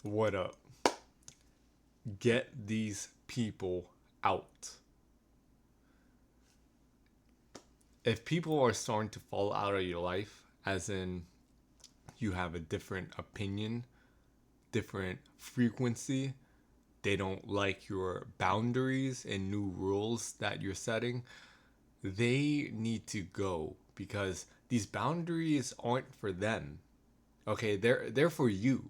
What up? Get these people out. If people are starting to fall out of your life, as in you have a different opinion, different frequency, they don't like your boundaries and new rules that you're setting, they need to go because these boundaries aren't for them. Okay, they're for you.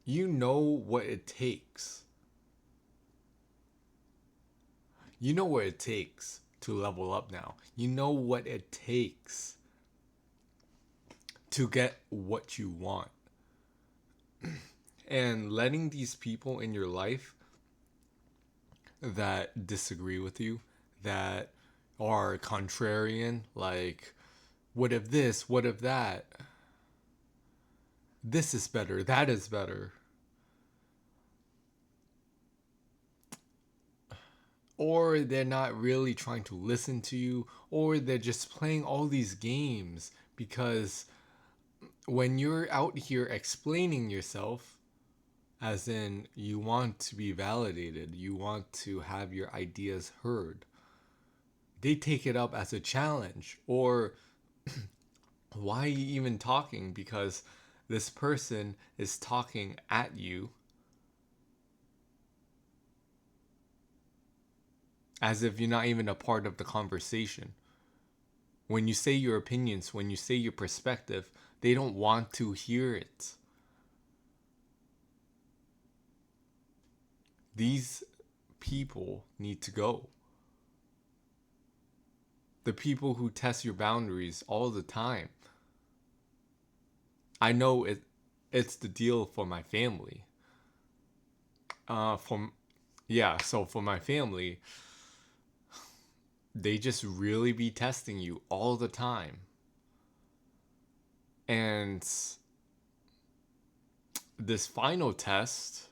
You know what it takes. You know what it takes to level up now. You know what it takes to get what you want. And letting these people in your life that disagree with you, that are contrarian, like, what if this, what if that, this is better, that is better. Or they're not really trying to listen to you, or they're just playing all these games because when you're out here explaining yourself, as in you want to be validated, you want to have your ideas heard, they take it up as a challenge. Or why are you even talking? Because this person is talking at you as if you're not even a part of the conversation. When you say your opinions, when you say your perspective, they don't want to hear it. These people need to go. The people who test your boundaries all the time. I know it's the deal for my family. From yeah, so for my family, they just really be testing you all the time. And this final test,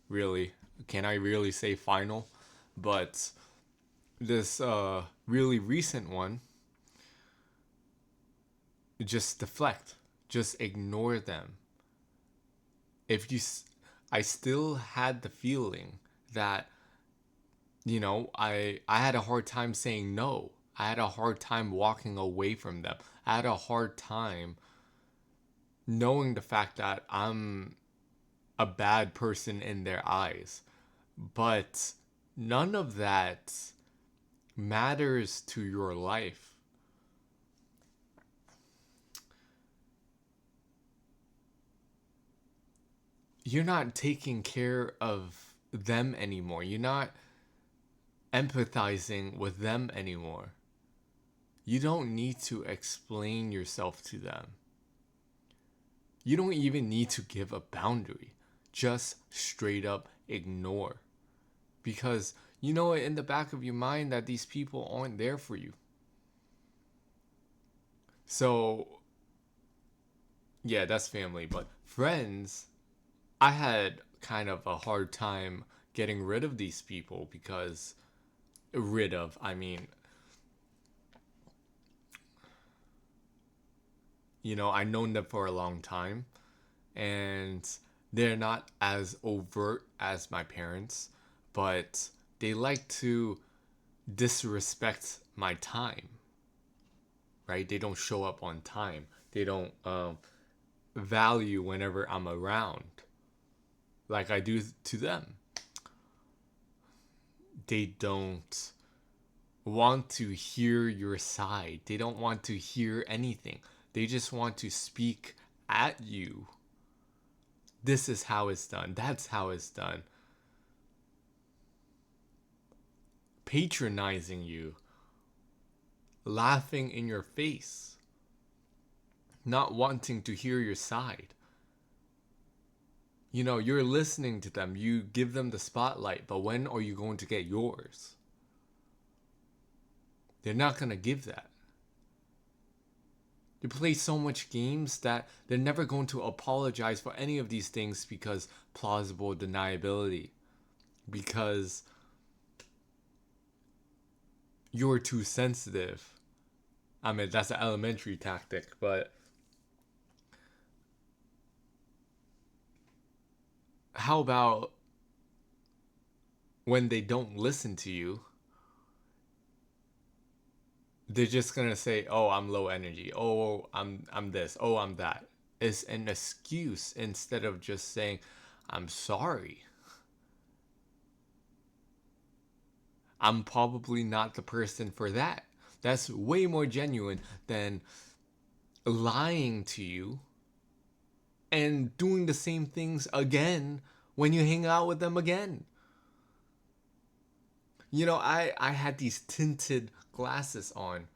really, can I really say final? But this really recent one, just deflect, just ignore them. If you, I still had the feeling that, I had a hard time saying no. I had a hard time walking away from them. I had a hard time knowing the fact that I'm a bad person in their eyes. But none of that matters to your life. You're not taking care of them anymore. You're not empathizing with them anymore. You don't need to explain yourself to them. You don't even need to give a boundary. Just straight up ignore. Because you know in the back of your mind that these people aren't there for you. So, yeah, that's family. But friends, I had kind of a hard time getting rid of these people because, I mean, I've known them for a long time and they're not as overt as my parents, but they like to disrespect my time, right? They don't show up on time. They don't value whenever I'm around like I do to them. They don't want to hear your side. They don't want to hear anything. They just want to speak at you. This is how it's done. That's how it's done. Patronizing you, laughing in your face, not wanting to hear your side. You're listening to them, you give them the spotlight, but when are you going to get yours? They're not going to give that. They play so much games that they're never going to apologize for any of these things because plausible deniability. Because you're too sensitive. I mean, that's an elementary tactic, but how about when they don't listen to you, they're just gonna say, "Oh, I'm low energy. Oh, I'm this. Oh, I'm that." It's an excuse instead of just saying, "I'm sorry. I'm probably not the person for that." That's way more genuine than lying to you and doing the same things again when you hang out with them again. I had these tinted glasses on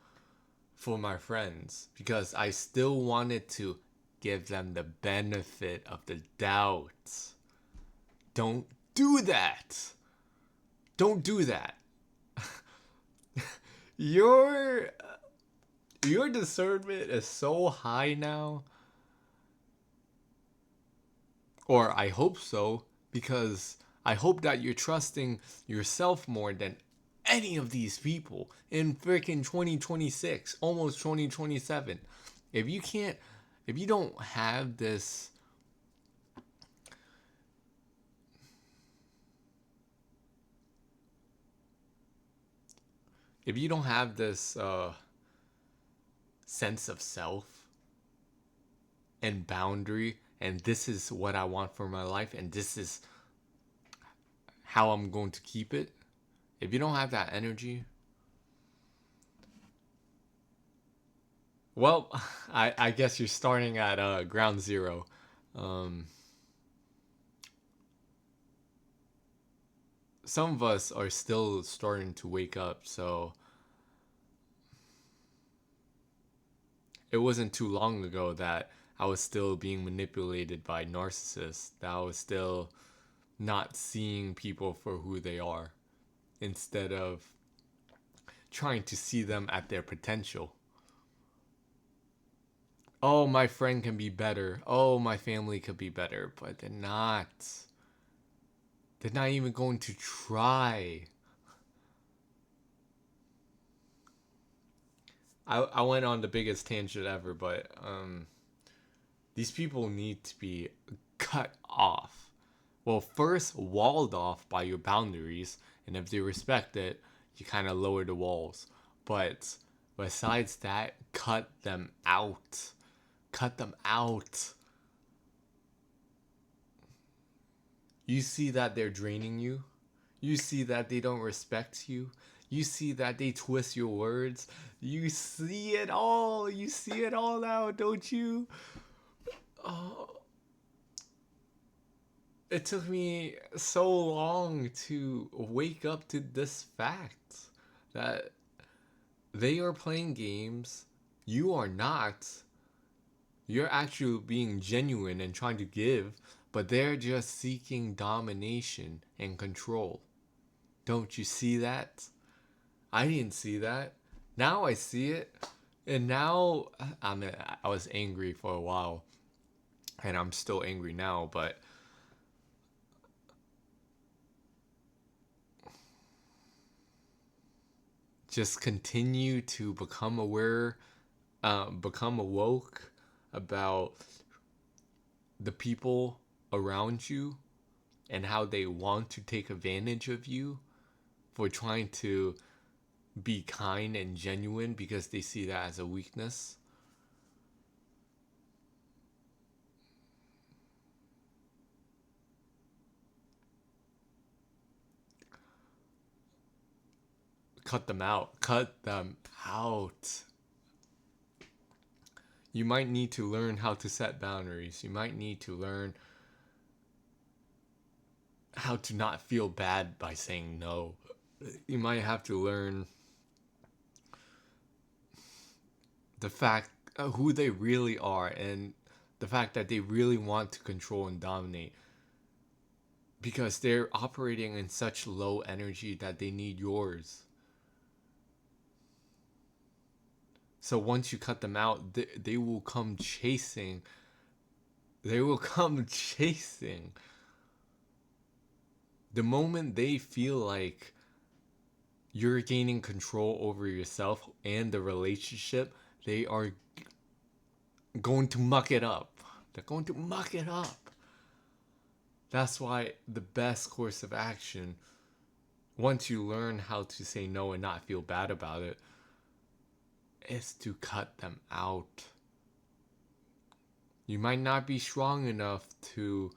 for my friends because I still wanted to give them the benefit of the doubt. Don't do that. Don't do that. Your your discernment is so high now, or I hope so, because I hope that you're trusting yourself more than any of these people in freaking 2026, almost 2027. If you can't, if you don't have this, if you don't have this sense of self and boundary, and this is what I want for my life, and this is how I'm going to keep it, if you don't have that energy, well, I guess you're starting at ground zero. Um, some of us are still starting to wake up, so it wasn't too long ago that I was still being manipulated by narcissists, that I was still not seeing people for who they are instead of trying to see them at their potential. Oh, my friend can be better. Oh, my family could be better, but they're not. They're not even going to try. I went on the biggest tangent ever, but these people need to be cut off. Well, first walled off by your boundaries, and if they respect it, you kind of lower the walls. But besides that, cut them out. Cut them out. You see that they're draining you. You see that they don't respect you. You see that they twist your words. You see it all. You see it all now, don't you? Oh, it took me so long to wake up to this fact that they are playing games. You are not. You're actually being genuine and trying to give, but they're just seeking domination and control. Don't you see that? I didn't see that. Now I see it. And now I was angry for a while, and I'm still angry now, but just continue to become aware, become awoke about the people around you and how they want to take advantage of you for trying to be kind and genuine because they see that as a weakness. Cut them out. Cut them out. You might need to learn how to set boundaries. You might need to learn how to not feel bad by saying no. You might have to learn the fact who they really are and the fact that they really want to control and dominate because they're operating in such low energy that they need yours. So once you cut them out, they will come chasing. They will come chasing. The moment they feel like you're gaining control over yourself and the relationship, they are going to muck it up. They're going to muck it up. That's why the best course of action, once you learn how to say no and not feel bad about it, is to cut them out. You might not be strong enough to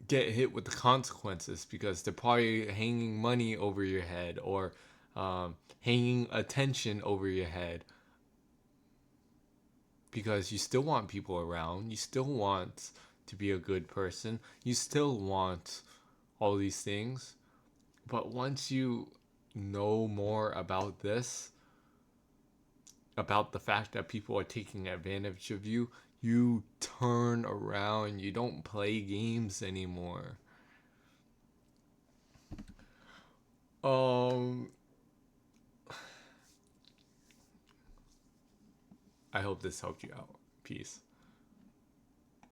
get hit with the consequences because they're probably hanging money over your head or hanging attention over your head, because you still want people around, you still want to be a good person, you still want all these things. But once you know more about this, about the fact that people are taking advantage of you, you turn around. You don't play games anymore. Um, I hope this helped you out. Peace.